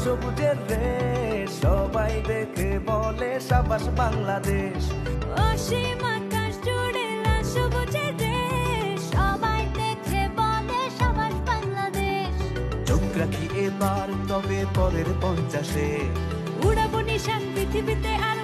সবুজের রেশ, সবাই দেখে বলে সাবাস বাংলাদেশ। অসীম আকাশ জুড়ে লাল সবুজের দেশ, সবাই দেখে বলে সাবাস বাংলাদেশ। চোখ রাখি এবার তবে পরের 50-এ, উড়াবো নিশান পৃথিবীতে আর